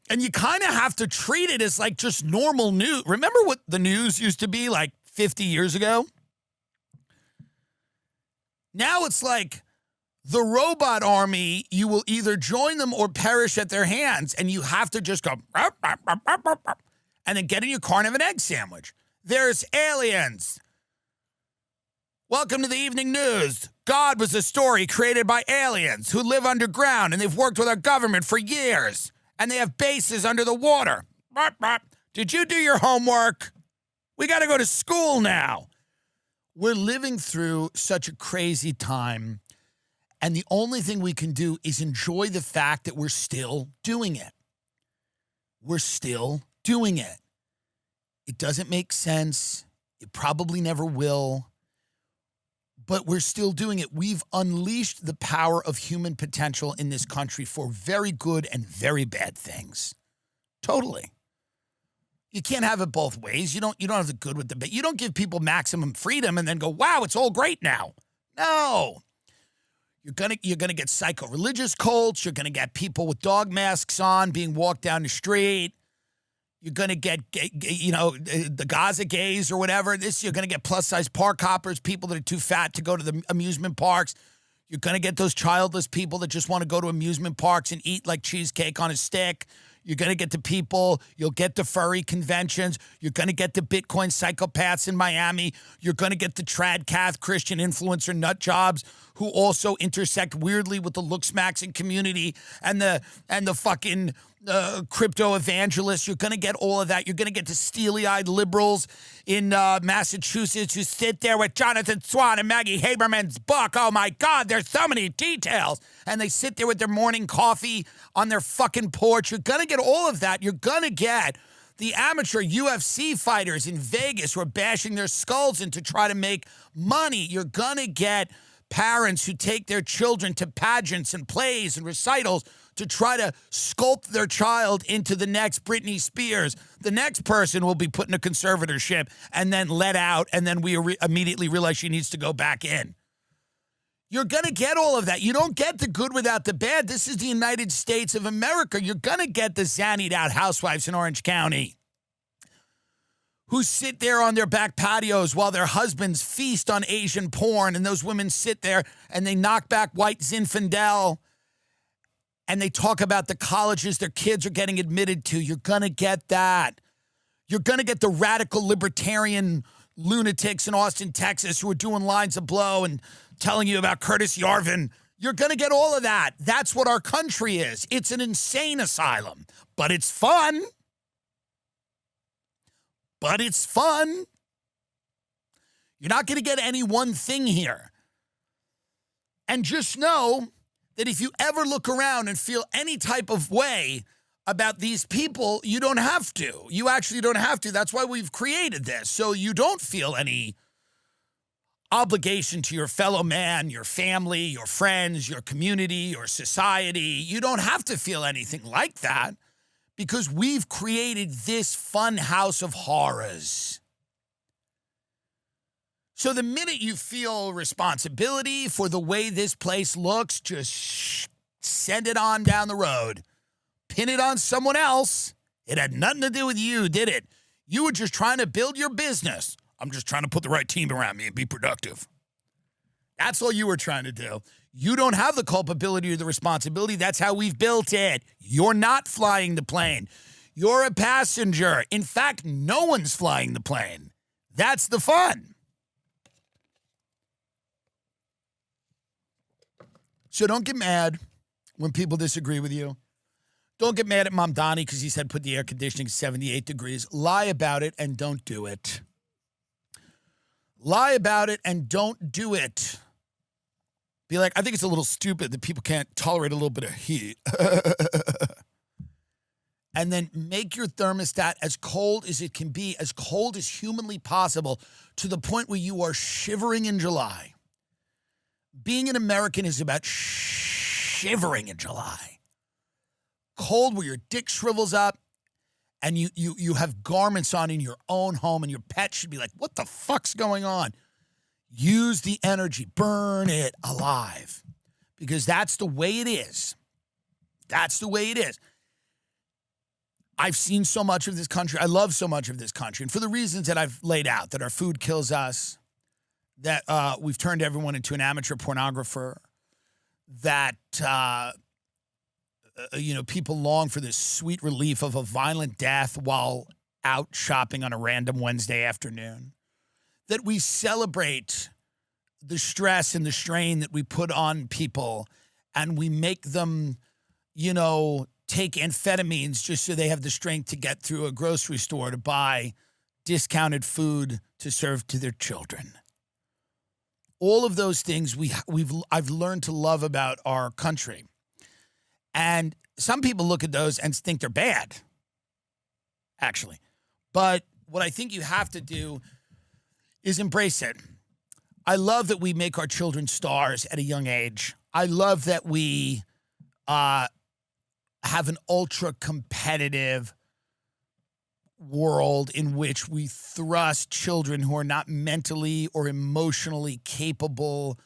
And you kind of have to treat it as like just normal news. Remember what the news used to be like 50 years ago? Now it's like the robot army, you will either join them or perish at their hands, and you have to just go, and then get in your car and have an egg sandwich. There's aliens. Welcome to the evening news. God was a story created by aliens who live underground, and they've worked with our government for years, and they have bases under the water. Did you do your homework? We got to go to school now. We're living through such a crazy time, and the only thing we can do is enjoy the fact that we're still doing it. We're still doing it. It doesn't make sense. It probably never will. But we're still doing it. We've unleashed the power of human potential in this country for very good and very bad things. Totally. You can't have it both ways. You don't have the good with the bad. You don't give people maximum freedom and then go, wow, it's all great now. No. You're gonna get psycho-religious cults. You're gonna get people with dog masks on being walked down the street. You're going to get, the Gaza gays or whatever. You're going to get plus-size park hoppers, people that are too fat to go to the amusement parks. You're going to get those childless people that just want to go to amusement parks and eat like cheesecake on a stick. You're going to get the people. You'll get the furry conventions. You're going to get the Bitcoin psychopaths in Miami. You're going to get the trad-cath Christian influencer nut jobs who also intersect weirdly with the looksmaxing community and the fucking crypto evangelists. You're going to get all of that. You're going to get the steely-eyed liberals in Massachusetts who sit there with Jonathan Swan and Maggie Haberman's book. Oh, my God, there's so many details. And they sit there with their morning coffee on their fucking porch. You're going to get all of that. You're going to get the amateur UFC fighters in Vegas who are bashing their skulls in to try to make money. You're going to get parents who take their children to pageants and plays and recitals to try to sculpt their child into the next Britney Spears. The next person will be put in a conservatorship and then let out, and then we immediately realize she needs to go back in. You're going to get all of that. You don't get the good without the bad. This is the United States of America. You're going to get the zannied out housewives in Orange County who sit there on their back patios while their husbands feast on Asian porn, and those women sit there and they knock back white Zinfandel and they talk about the colleges their kids are getting admitted to. You're going to get that. You're going to get the radical libertarian lunatics in Austin, Texas, who are doing lines of blow and telling you about Curtis Yarvin. You're going to get all of that. That's what our country is. It's an insane asylum, but it's fun. But it's fun. You're not going to get any one thing here. And just know that if you ever look around and feel any type of way about these people, you don't have to. You actually don't have to. That's why we've created this, so you don't feel any obligation to your fellow man, your family, your friends, your community, your society. You don't have to feel anything like that because we've created this fun house of horrors. So the minute you feel responsibility for the way this place looks, just send it on down the road. Pin it on someone else. It had nothing to do with you, did it? You were just trying to build your business. I'm just trying to put the right team around me and be productive. That's all you were trying to do. You don't have the culpability or the responsibility. That's how we've built it. You're not flying the plane. You're a passenger. In fact, no one's flying the plane. That's the fun. So don't get mad when people disagree with you. Don't get mad at Mamdani because he said put the air conditioning at 78 degrees. Lie about it and don't do it. Lie about it and don't do it. Be like, I think it's a little stupid that people can't tolerate a little bit of heat. And then make your thermostat as cold as it can be, as cold as humanly possible, to the point where you are shivering in July. Being an American is about shivering in July. Cold where your dick shrivels up and you have garments on in your own home and your pet should be like, what the fuck's going on? Use the energy. Burn it alive. Because that's the way it is. That's the way it is. I've seen so much of this country. I love so much of this country. And for the reasons that I've laid out, that our food kills us, that we've turned everyone into an amateur pornographer, that, people long for this sweet relief of a violent death while out shopping on a random Wednesday afternoon, that we celebrate the stress and the strain that we put on people and we make them, take amphetamines just so they have the strength to get through a grocery store to buy discounted food to serve to their children. All of those things I've learned to love about our country. And some people look at those and think they're bad, actually. But what I think you have to do is embrace it. I love that we make our children stars at a young age. I love that we have an ultra-competitive world in which we thrust children who are not mentally or emotionally capable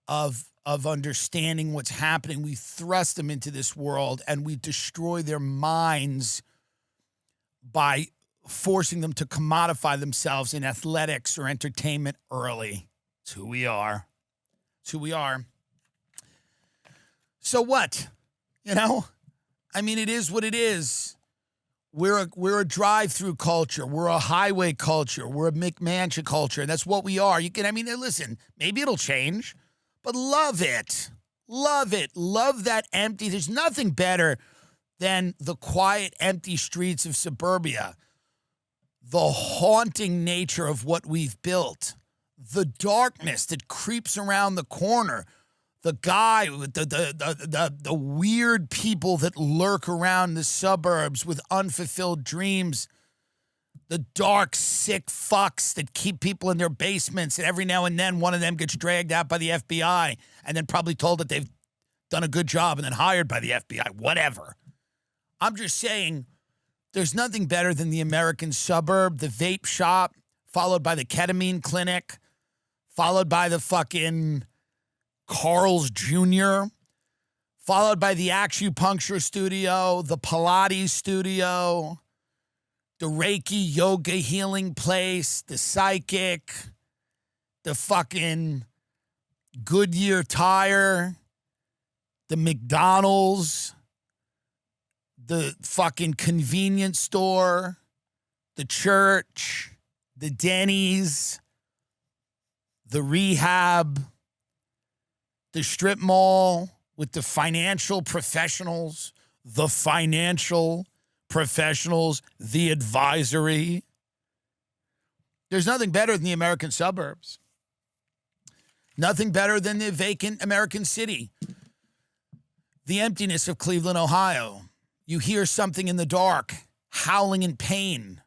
of understanding what's happening. We thrust them into this world and we destroy their minds by forcing them to commodify themselves in athletics or entertainment early. It's who we are. It's who we are. So what? It is what it is. We're a drive-through culture. We're a highway culture. We're a McMansion culture. That's what we are. Listen, maybe it'll change, but love it. Love it. Love that empty. There's nothing better than the quiet, empty streets of suburbia. The haunting nature of what we've built. The darkness that creeps around the corner. The guy with the weird people that lurk around the suburbs with unfulfilled dreams. The dark, sick fucks that keep people in their basements, and every now and then one of them gets dragged out by the FBI and then probably told that they've done a good job and then hired by the FBI, whatever. I'm just saying there's nothing better than the American suburb, the vape shop, followed by the ketamine clinic, followed by the fucking Carl's Jr., followed by the acupuncture studio, the Pilates studio, the Reiki yoga healing place, the psychic, the fucking Goodyear tire, the McDonald's, the fucking convenience store, the church, the Denny's, the rehab, the strip mall with the financial professionals, the advisory. There's nothing better than the American suburbs. Nothing better than the vacant American city. The emptiness of Cleveland, Ohio. You hear something in the dark, howling in pain.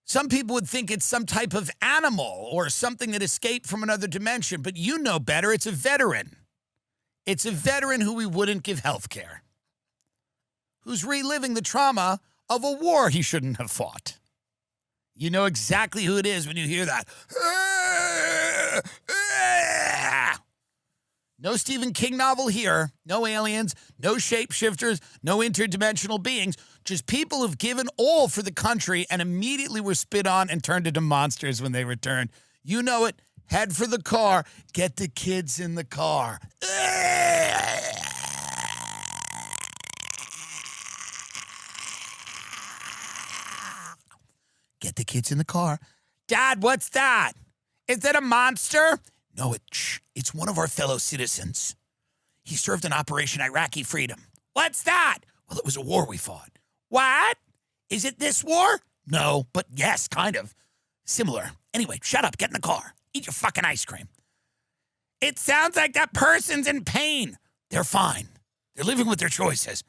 Some people would think it's some type of animal or something that escaped from another dimension, but you know better. It's a veteran. It's a veteran who we wouldn't give health care, who's reliving the trauma of a war he shouldn't have fought. You know exactly who it is when you hear that. No Stephen King novel here. No aliens, no shapeshifters, no interdimensional beings. Just people who've given all for the country and immediately were spit on and turned into monsters when they return. You know it. Head for the car. Get the kids in the car. Get the kids in the car. Dad, what's that? Is that a monster? No, it's one of our fellow citizens. He served in Operation Iraqi Freedom. What's that? Well, it was a war we fought. What? Is it this war? No, but yes, kind of. Similar. Anyway, shut up. Get in the car. Eat your fucking ice cream. It sounds like that person's in pain. They're fine. They're living with their choices.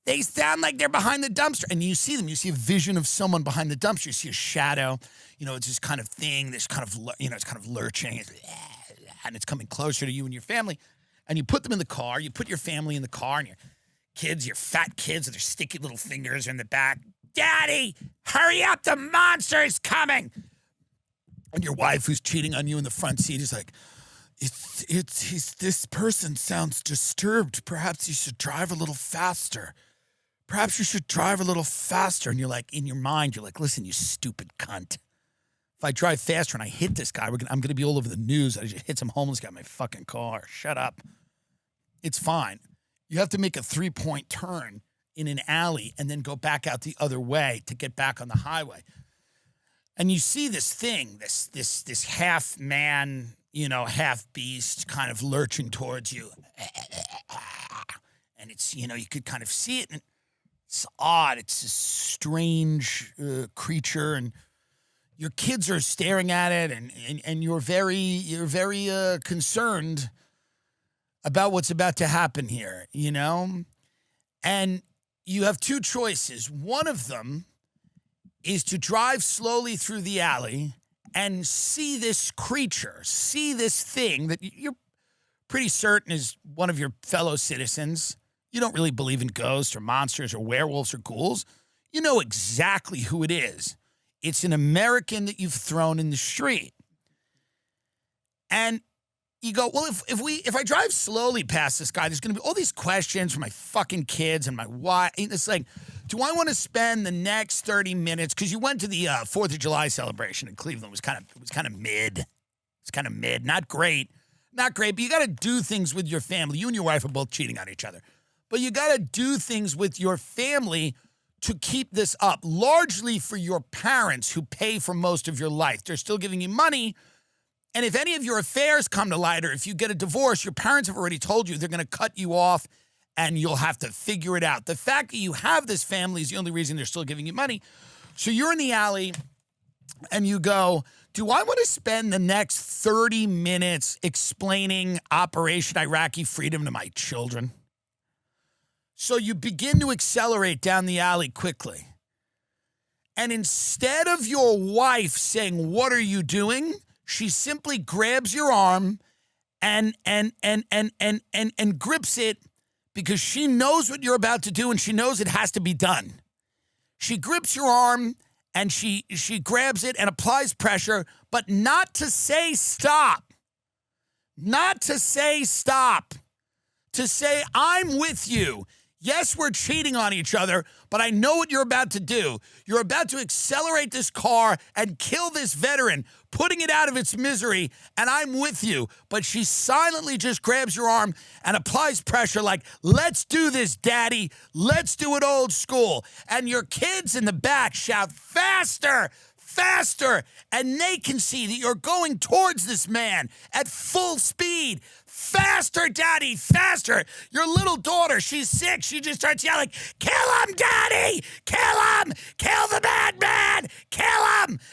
They sound like they're behind the dumpster. And you see them. You see a vision of someone behind the dumpster. You see a shadow. You know, it's this kind of thing. This kind of, it's kind of lurching. And it's coming closer to you and your family. And you put them in the car. You put your family in the car. And your kids, your fat kids with their sticky little fingers are in the back. Daddy, hurry up. The monster is coming. And your wife, who's cheating on you in the front seat, is like, this person sounds disturbed. Perhaps you should drive a little faster. Perhaps you should drive a little faster. And you're like, in your mind, you're like, listen, you stupid cunt. If I drive faster and I hit this guy, I'm going to be all over the news. I just hit some homeless guy in my fucking car. Shut up. It's fine. You have to make a 3-point turn in an alley and then go back out the other way to get back on the highway. And you see this thing, this half man, half beast kind of lurching towards you. And it's, you could kind of see it. And it's odd. It's a strange creature. And your kids are staring at it. And you're very concerned about what's about to happen here, And you have two choices. One of them is to drive slowly through the alley and see this creature, see this thing that you're pretty certain is one of your fellow citizens. You don't really believe in ghosts or monsters or werewolves or ghouls. You know exactly who it is. It's an American that you've thrown in the street. And you go, well, if I drive slowly past this guy, there's going to be all these questions from my fucking kids and my wife. It's like, do I want to spend the next 30 minutes? Because you went to the 4th of July celebration in Cleveland. It was kind of mid. It's kind of mid. Not great. Not great, but you got to do things with your family. You and your wife are both cheating on each other. But you got to do things with your family to keep this up, largely for your parents who pay for most of your life. They're still giving you money. And if any of your affairs come to light or if you get a divorce, your parents have already told you they're going to cut you off and you'll have to figure it out. The fact that you have this family is the only reason they're still giving you money. So you're in the alley and you go, do I want to spend the next 30 minutes explaining Operation Iraqi Freedom to my children? So you begin to accelerate down the alley quickly. And instead of your wife saying, what are you doing? She simply grabs your arm and grips it because she knows what you're about to do and she knows it has to be done. She grips your arm and she grabs it and applies pressure, but not to say stop. Not to say stop. To say, I'm with you. Yes, we're cheating on each other, but I know what you're about to do. You're about to accelerate this car and kill this veteran, putting it out of its misery, and I'm with you. But she silently just grabs your arm and applies pressure like, let's do this, Daddy. Let's do it old school. And your kids in the back shout, faster, faster. And they can see that you're going towards this man at full speed. Faster, Daddy, faster. Your little daughter, she's sick. She just starts yelling, kill him, Daddy, kill him, kill the madman, kill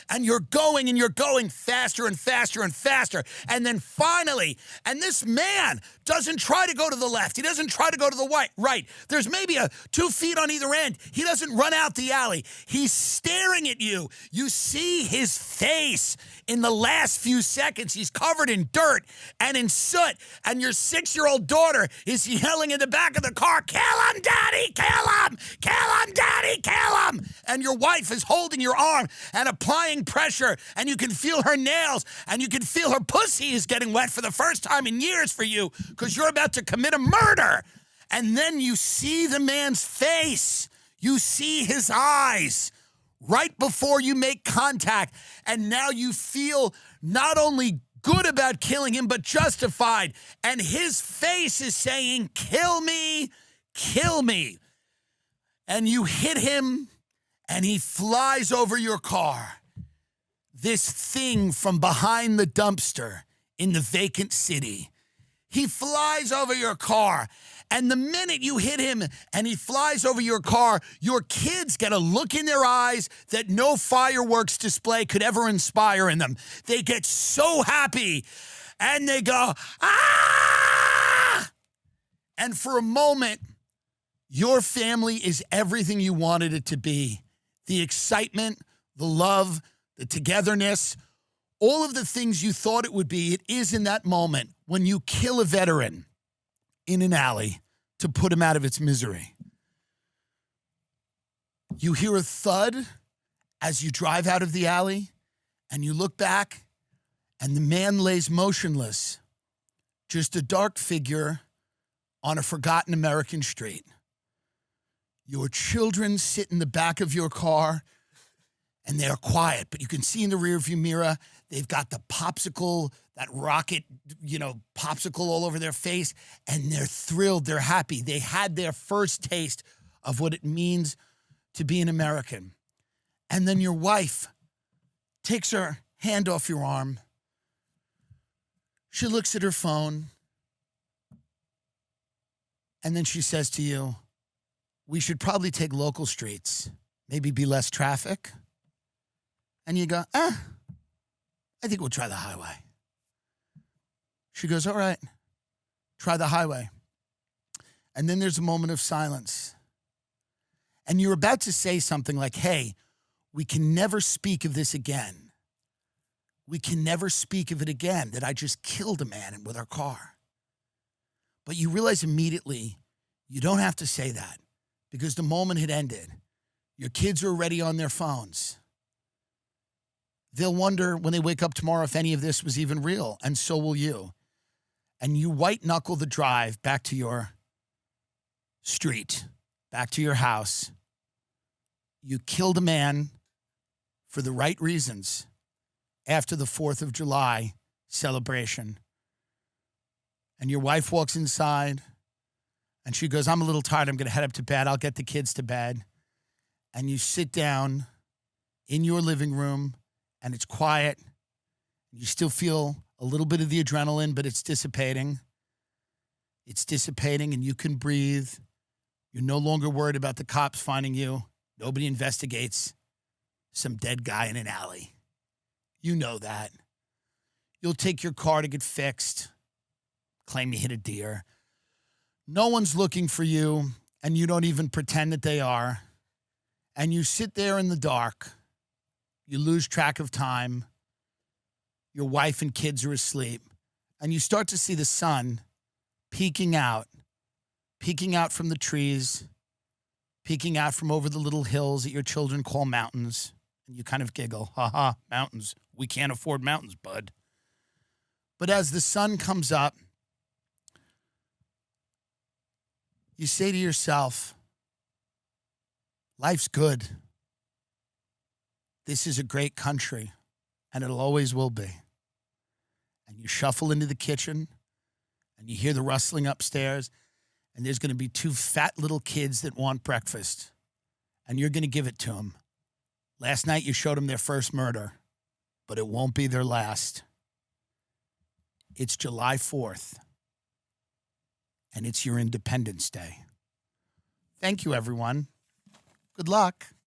And you're going faster and faster and faster. And then finally, and this man doesn't try to go to the left. He doesn't try to go to the right. There's maybe 2 feet on either end. He doesn't run out the alley. He's staring at you. You see his face in the last few seconds. He's covered in dirt and in soot. And your 6-year-old daughter is yelling in the back of the car, "Kill him, Daddy! Kill him! Kill him, Daddy! Kill him!" And your wife is holding your arm and applying pressure, and you can feel her nails, and you can feel her pussy is getting wet for the first time in years for you because you're about to commit a murder. And then you see the man's face. You see his eyes right before you make contact, and now you feel not only good about killing him, but justified. And his face is saying, "Kill me, kill me." And you hit him, and he flies over your car. This thing from behind the dumpster in the vacant city. He flies over your car. And the minute you hit him and he flies over your car, your kids get a look in their eyes that no fireworks display could ever inspire in them. They get so happy and they go, "Ah!" And for a moment, your family is everything you wanted it to be. The excitement, the love, the togetherness, all of the things you thought it would be, it is in that moment when you kill a veteran in an alley to put him out of its misery. You hear a thud as you drive out of the alley, and you look back, and the man lays motionless, just a dark figure on a forgotten American street. Your children sit in the back of your car, and they're quiet, but you can see in the rearview mirror, they've got the popsicle, that rocket, popsicle all over their face, and they're thrilled, they're happy. They had their first taste of what it means to be an American. And then your wife takes her hand off your arm. She looks at her phone, and then she says to you, "We should probably take local streets, maybe be less traffic." And you go, I think we'll try the highway. She goes, "All right, try the highway." And then there's a moment of silence. And you're about to say something like, "Hey, we can never speak of this again. We can never speak of it again, that I just killed a man with our car." But you realize immediately you don't have to say that because the moment had ended. Your kids are already on their phones. They'll wonder when they wake up tomorrow if any of this was even real, and so will you. And you white-knuckle the drive back to your street, back to your house. You killed a man for the right reasons after the 4th of July celebration. And your wife walks inside, and she goes, "I'm a little tired. I'm going to head up to bed. I'll get the kids to bed." And you sit down in your living room, and it's quiet. You still feel a little bit of the adrenaline, but it's dissipating. It's dissipating, and you can breathe. You're no longer worried about the cops finding you. Nobody investigates some dead guy in an alley. You know that. You'll take your car to get fixed, claim you hit a deer. No one's looking for you, and you don't even pretend that they are. And you sit there in the dark. You lose track of time. Your wife and kids are asleep. And you start to see the sun peeking out from the trees, peeking out from over the little hills that your children call mountains. And you kind of giggle, "Ha ha, mountains. We can't afford mountains, bud." But as the sun comes up, you say to yourself, life's good. This is a great country, and it always will be. And you shuffle into the kitchen, and you hear the rustling upstairs, and there's going to be 2 fat little kids that want breakfast, and you're going to give it to them. Last night you showed them their first murder, but it won't be their last. It's July 4th, and it's your Independence Day. Thank you, everyone. Good luck.